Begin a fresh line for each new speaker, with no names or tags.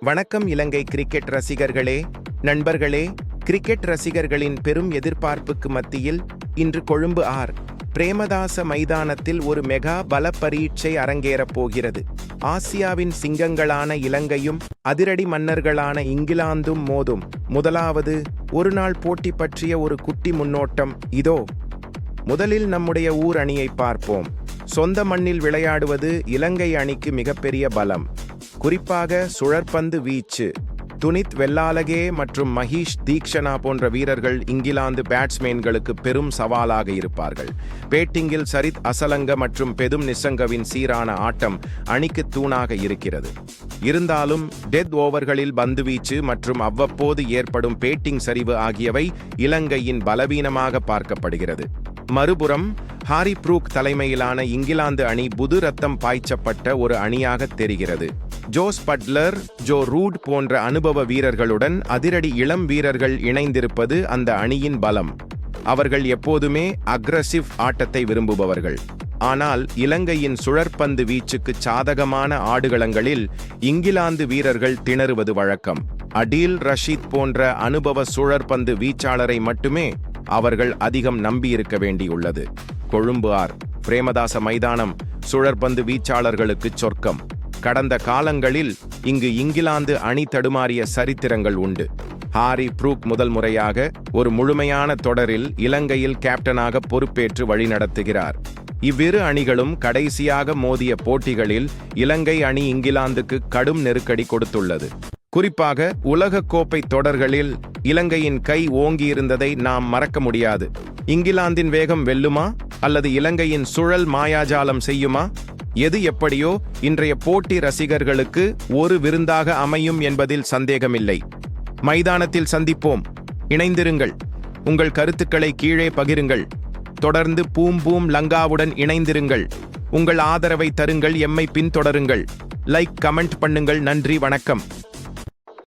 வணக்கம் இலங்கை கிரிக்கெட் ரசிகர்களே, நண்பர்களே. கிரிக்கெட் ரசிகர்களின் பெரும் எதிர்பார்ப்புக்கு மத்தியில் இன்று கொழும்பு பிரேமதாச மைதானத்தில் ஒரு மெகா பல பரீட்சை அரங்கேறப் போகிறது. ஆசியாவின் சிங்கங்களான இலங்கையும் அதிரடி மன்னர்களான இங்கிலாந்தும் மோதும் முதலாவது ஒருநாள் போட்டி பற்றிய ஒரு குட்டி முன்னோட்டம் இதோ. முதலில் நம்முடைய ஊர் அணியை பார்ப்போம். சொந்த மண்ணில் விளையாடுவது இலங்கை அணிக்கு மிகப்பெரிய பலம். குறிப்பாக சுழற்பந்து வீச்சு. துனித் வெல்லாலகே மற்றும் மஹீஷ் தீக்ஷனா போன்ற வீரர்கள் இங்கிலாந்து பேட்ஸ்மேன்களுக்கு பெரும் சவாலாக இருப்பார்கள். பேட்டிங்கில் சரித் அசலங்க மற்றும் பெதும் நிசங்கவின் சீரான ஆட்டம் அணிக்கு தூணாக இருக்கிறது. இருந்தாலும் டெத் ஓவர்களில் பந்துவீச்சு மற்றும் அவ்வப்போது ஏற்படும் பேட்டிங் சரிவு ஆகியவை இலங்கையின் பலவீனமாக பார்க்கப்படுகிறது. மறுபுறம் ஹாரி ப்ரூக் தலைமையிலான இங்கிலாந்து அணி புது ரத்தம் பாய்ச்சப்பட்ட ஒரு அணியாக தெரிகிறது. ஜோஸ் பட்லர், ஜோ ரூட் போன்ற அனுபவ வீரர்களுடன் அதிரடி இளம் வீரர்கள் இணைந்திருப்பது அந்த அணியின் பலம். அவர்கள் எப்போதுமே அக்ரசிவ் ஆட்டத்தை விரும்புபவர்கள். ஆனால் இலங்கையின் சுழற்பந்து வீச்சுக்கு சாதகமான ஆடுகளங்களில் இங்கிலாந்து வீரர்கள் திணறுவது வழக்கம். அடீல் ரஷீத் போன்ற அனுபவ சுழற்பந்து வீச்சாளரை மட்டுமே அவர்கள் அதிகம் நம்பியிருக்க வேண்டியுள்ளது. கொழும்பு பிரேமதாச மைதானம் சுழற்பந்து வீச்சாளர்களுக்கு சொர்க்கம். கடந்த காலங்களில் இங்கு இங்கிலாந்து அணி தடுமாறிய சரித்திரங்கள் உண்டு. ஹாரி ப்ரூக் முதல் முறையாக ஒரு முழுமையான தொடரில் இலங்கையில் கேப்டனாக பொறுப்பேற்று வழிநடத்துகிறார். இவ்விரு அணிகளும் கடைசியாக மோதிய போட்டிகளில் இலங்கை அணி இங்கிலாந்துக்கு கடும் நெருக்கடி கொடுத்துள்ளது. குறிப்பாக உலக கோப்பை தொடர்களில் இலங்கையின் கை ஓங்கியிருந்ததை நாம் மறக்க முடியாது. இங்கிலாந்தின் வேகம் வெல்லுமா அல்லது இலங்கையின் சுழல் மாயாஜாலம் செய்யுமா? எது எப்படியோ இன்றைய போட்டி ரசிகர்களுக்கு ஒரு விருந்தாக அமையும் என்பதில் சந்தேகமில்லை. மைதானத்தில் சந்திப்போம். இணைந்திருங்கள். உங்கள் கருத்துக்களை கீழே பகிருங்கள். தொடர்ந்து பூம் லங்காவுடன் இணைந்திருங்கள். உங்கள் ஆதரவை தருங்கள். எம்மை பின்தொடருங்கள். லைக், கமெண்ட் பண்ணுங்கள். நன்றி, வணக்கம்.